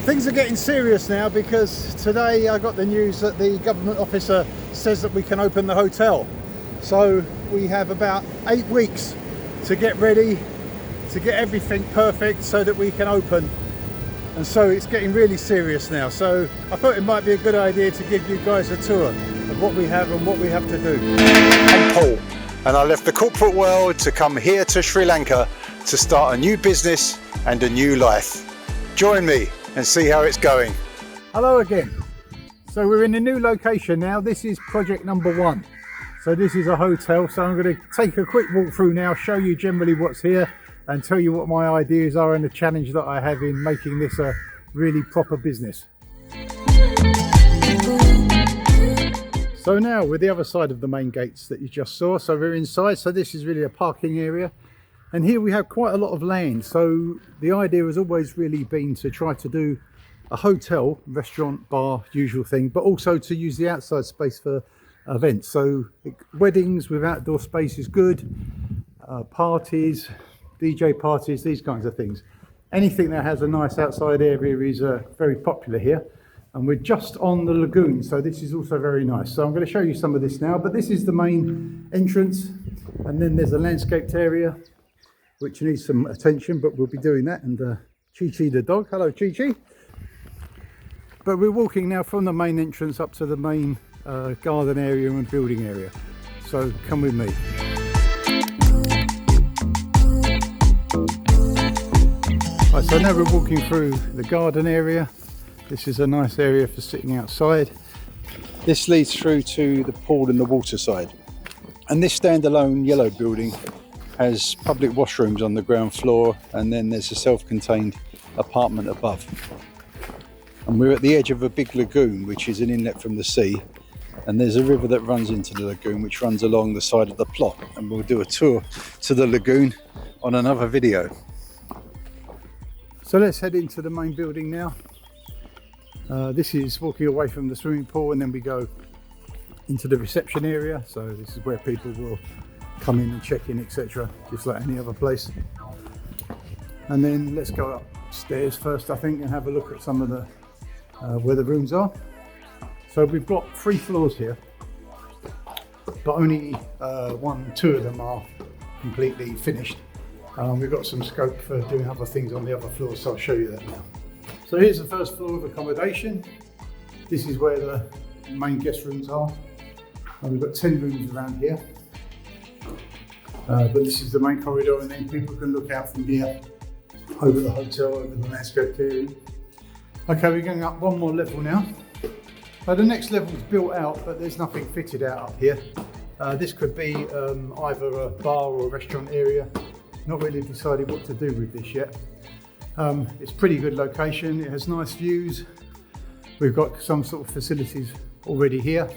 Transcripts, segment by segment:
Things are getting serious now because today I got the news that the government officer says that we can open the hotel. So we have about 8 weeks to get ready, to get everything perfect so that we can open. And so it's getting really serious now. So I thought it might be a good idea to give you guys a tour of what we have and what we have to do. I'm Paul, and I left the corporate world to come here to Sri Lanka to start a new business and a new life. Join me and see how it's going. Hello again. So we're in a new location now. This is project number 1. So this is a hotel. So I'm going to take a quick walk through now, show you generally what's here and tell you what my ideas are and the challenge that I have in making this a really proper business. So now we're the other side of the main gates that you just saw. So we're inside. So this is really a parking area. And here we have quite a lot of land. So the idea has always really been to try to do a hotel, restaurant, bar, usual thing, but also to use the outside space for events. So weddings with outdoor space is good, parties, DJ parties, these kinds of things. Anything that has a nice outside area is very popular here. And we're just on the lagoon, so this is also very nice. So I'm going to show you some of this now, but this is the main entrance. And then there's a landscaped area, which needs some attention, but we'll be doing that. And Chi-Chi the dog. Hello, Chi-Chi. But we're walking now from the main entrance up to the main garden area and building area. So come with me. Right, so now we're walking through the garden area. This is a nice area for sitting outside. This leads through to the pool and the water side. And this standalone yellow building has public washrooms on the ground floor, and then there's a self-contained apartment above. And we're at the edge of a big lagoon, which is an inlet from the sea. And there's a river that runs into the lagoon, which runs along the side of the plot. And we'll do a tour to the lagoon on another video. So let's head into the main building now. This is walking away from the swimming pool, and then we go into the reception area. So this is where people will come in and check in, etc., just like any other place. And then let's go upstairs first, I think, and have a look at some of the where the rooms are. So we've got 3 floors here, but only 2 of them are completely finished. We've got some scope for doing other things on the other floors, so I'll show you that now. So here's the first floor of accommodation. This is where the main guest rooms are. And we've got 10 rooms around here. But this is the main corridor, and then people can look out from here over the hotel, over the landscape area. Okay, we're going up 1 more level now. The next level is built out, but there's nothing fitted out up here. This could be either a bar or a restaurant area. Not really decided what to do with this yet. It's a pretty good location. It has nice views. We've got some sort of facilities already here.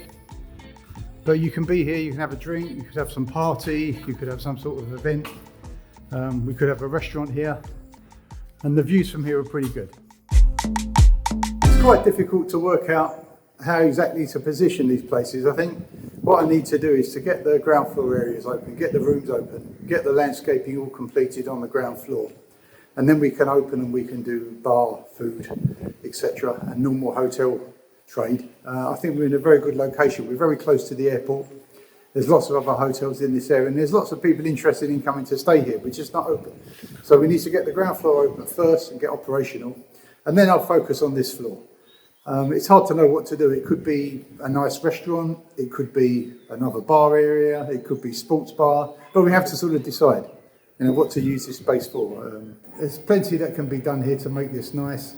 But you can be here, you can have a drink, you could have some party, you could have some sort of event. We could have a restaurant here. And the views from here are pretty good. It's quite difficult to work out how exactly to position these places. I think what I need to do is to get the ground floor areas open, get the rooms open, get the landscaping all completed on the ground floor. And then we can open and we can do bar, food, etc., and normal hotel trade. I think we're in a very good location. We're very close to the airport. There's lots of other hotels in this area, and there's lots of people interested in coming to stay here. We're just not open. So we need to get the ground floor open first and get operational, and then I'll focus on this floor. It's hard to know what to do. It could be a nice restaurant, it could be another bar area, it could be sports bar, but we have to sort of decide, what to use this space for. There's plenty that can be done here to make this nice.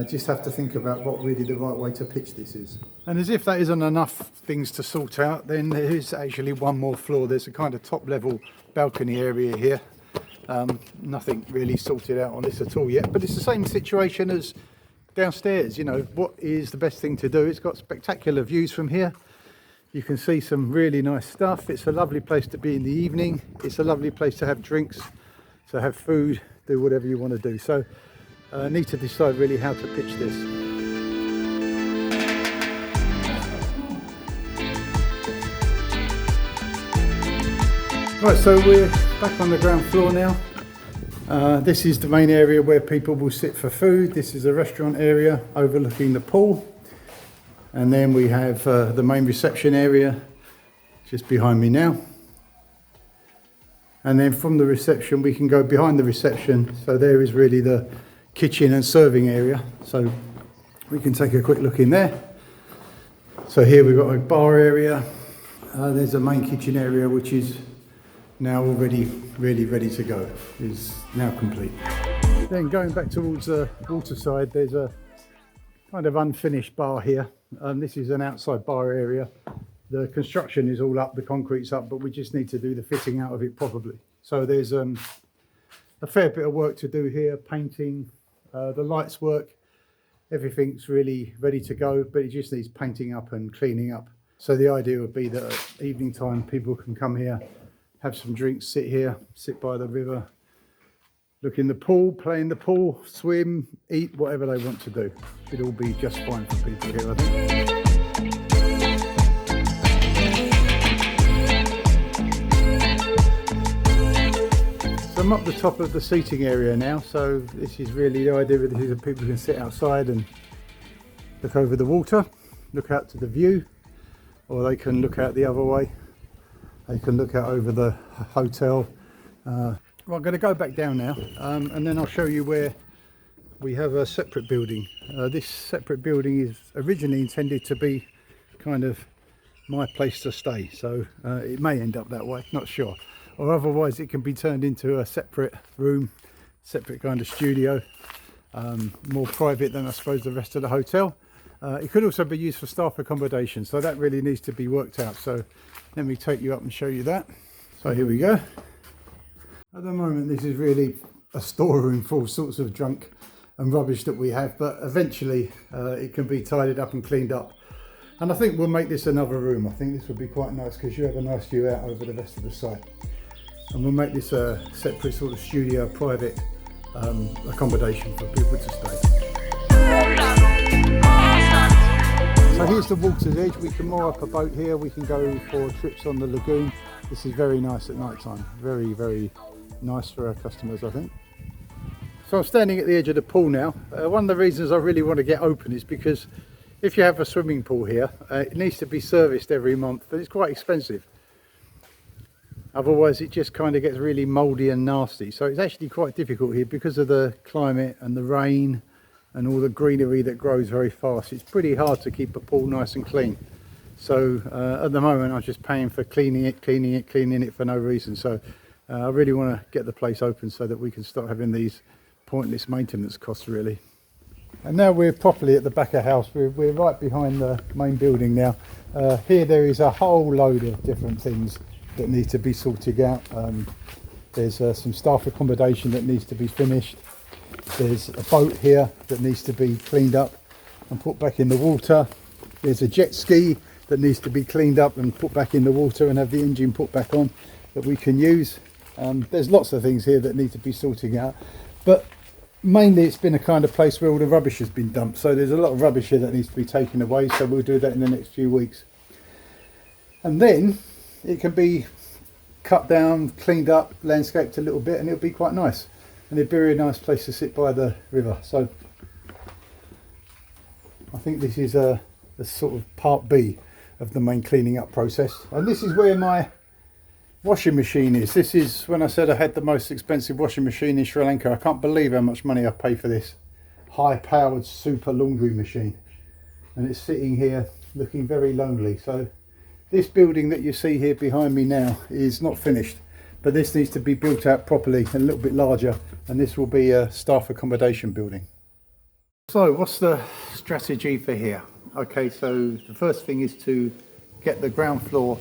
Just have to think about what really the right way to pitch this is. And as if that isn't enough things to sort out, then there is actually 1 more floor. There's a kind of top level balcony area here. Nothing really sorted out on this at all yet, but it's the same situation as downstairs. What is the best thing to do? It's got spectacular views from here. You can see some really nice stuff. It's a lovely place to be in the evening. It's a lovely place to have drinks, to have food, do whatever you want to do. So I need to decide really how to pitch this. Right, so we're back on the ground floor now. This is the main area where people will sit for food. This is a restaurant area overlooking the pool. And then we have the main reception area just behind me now. And then from the reception we can go behind the reception. So there is really the kitchen and serving area. So we can take a quick look in there. So here we've got a bar area. There's a main kitchen area which is now already really ready to go. Is now complete. Then going back towards the water side, there's a kind of unfinished bar here. This is an outside bar area. The construction is all up, the concrete's up, but we just need to do the fitting out of it properly. So there's a fair bit of work to do here, painting, the lights work, everything's really ready to go, but it just needs painting up and cleaning up. So the idea would be that at evening time people can come here, have some drinks, sit here, sit by the river, look in the pool, play in the pool, swim, eat, whatever they want to do. Should all be just fine for people here, I think. So I'm up the top of the seating area now, so this is really the idea of this is that people can sit outside and look over the water, look out to the view, or they can look out the other way. They can look out over the hotel. Well, I'm going to go back down now, and then I'll show you where we have a separate building. This separate building is originally intended to be kind of my place to stay, so it may end up that way, not sure. Or otherwise it can be turned into a separate room, separate kind of studio, more private than I suppose the rest of the hotel. It could also be used for staff accommodation, so that really needs to be worked out. So let me take you up and show you that. So here we go. At the moment this is really a storeroom for all sorts of junk and rubbish that we have, but eventually it can be tidied up and cleaned up. And I think we'll make this another room. I think this would be quite nice because you have a nice view out over the rest of the site. And we'll make this a separate sort of studio, private accommodation for people to stay. So here's the water's edge. We can moor up a boat here. We can go for trips on the lagoon. This is very nice at night time. Very, very nice for our customers, I think. So I'm standing at the edge of the pool now. One of the reasons I really want to get open is because if you have a swimming pool here, it needs to be serviced every month, and it's quite expensive. Otherwise it just kind of gets really mouldy and nasty. So it's actually quite difficult here because of the climate and the rain and all the greenery that grows very fast. It's pretty hard to keep a pool nice and clean. So at the moment I'm just paying for cleaning it for no reason. So I really want to get the place open so that we can start having these pointless maintenance costs really. And now we're properly at the back of the house. We're right behind the main building now. Here there is a whole load of different things that need to be sorted out. There's some staff accommodation that needs to be finished. There's a boat here that needs to be cleaned up and put back in the water. There's a jet ski that needs to be cleaned up and put back in the water and have the engine put back on that we can use. There's lots of things here that need to be sorting out, but mainly it's been a kind of place where all the rubbish has been dumped, so there's a lot of rubbish here that needs to be taken away, so we'll do that in the next few weeks. And then it can be cut down, cleaned up, landscaped a little bit, and it'll be quite nice. And it'd be a really nice place to sit by the river. So I think this is a sort of part B of the main cleaning up process. And this is where my washing machine is. This is when I said I had the most expensive washing machine in Sri Lanka. I can't believe how much money I pay for this high powered super laundry machine. And it's sitting here looking very lonely. So this building that you see here behind me now is not finished, but this needs to be built out properly and a little bit larger, and this will be a staff accommodation building. So what's the strategy for here? Okay, so the first thing is to get the ground floor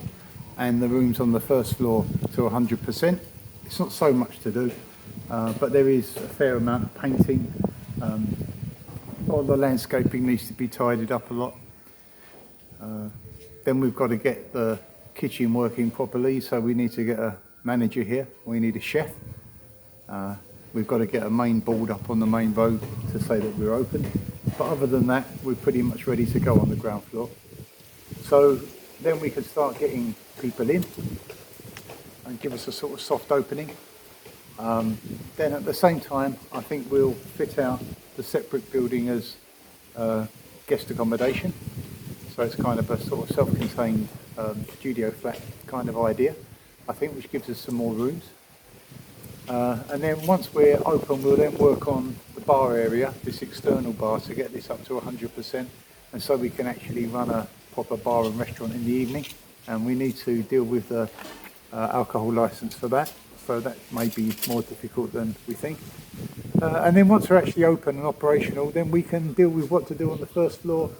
and the rooms on the first floor to 100%. It's not so much to do, but there is a fair amount of painting. All the landscaping needs to be tidied up a lot. Then we've got to get the kitchen working properly, so we need to get a manager here, we need a chef. We've got to get a main board up on the main road to say that we're open. But other than that, we're pretty much ready to go on the ground floor. So then we can start getting people in and give us a sort of soft opening. Then at the same time, I think we'll fit out the separate building as guest accommodation. So it's kind of a sort of self-contained studio flat kind of idea, I think, which gives us some more rooms. And then once we're open, we'll then work on the bar area, this external bar, to get this up to 100%, and so we can actually run a proper bar and restaurant in the evening. And we need to deal with the alcohol license for that, so that may be more difficult than we think. And then once we're actually open and operational, then we can deal with what to do on the first floor,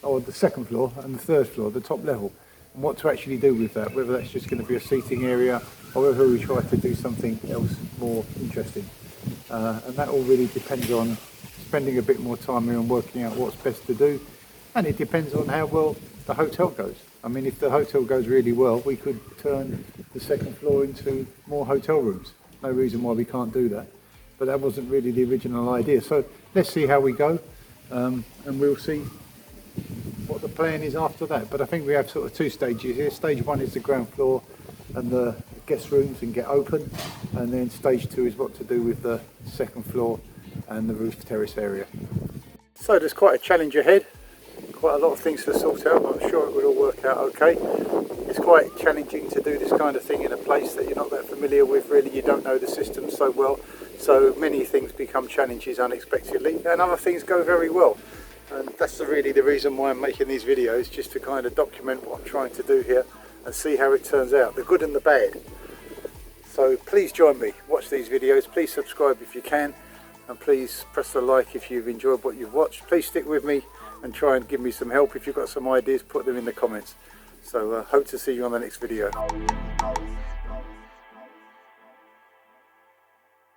or the second floor and the third floor, the top level, and what to actually do with that, whether that's just going to be a seating area or whether we try to do something else more interesting. And that all really depends on spending a bit more time here and working out what's best to do, and it depends on how well the hotel goes. I mean, if the hotel goes really well, we could turn the second floor into more hotel rooms. No reason why we can't do that, but that wasn't really the original idea. So let's see how we go, and we'll see what the plan is after that. But I think we have sort of two stages here. Stage one is the ground floor and the guest rooms and get open, and then stage two is what to do with the second floor and the roof terrace area. So there's quite a challenge ahead, quite a lot of things to sort out, but I'm sure it will all work out okay. It's quite challenging to do this kind of thing in a place that you're not that familiar with, really. You don't know the system so well, so many things become challenges unexpectedly, and other things go very well. And that's really the reason why I'm making these videos, just to kind of document what I'm trying to do here and see how it turns out, the good and the bad. So please join me, watch these videos, please subscribe if you can, and please press the like if you've enjoyed what you've watched. Please stick with me and try and give me some help. If you've got some ideas, put them in the comments. So hope to see you on the next video.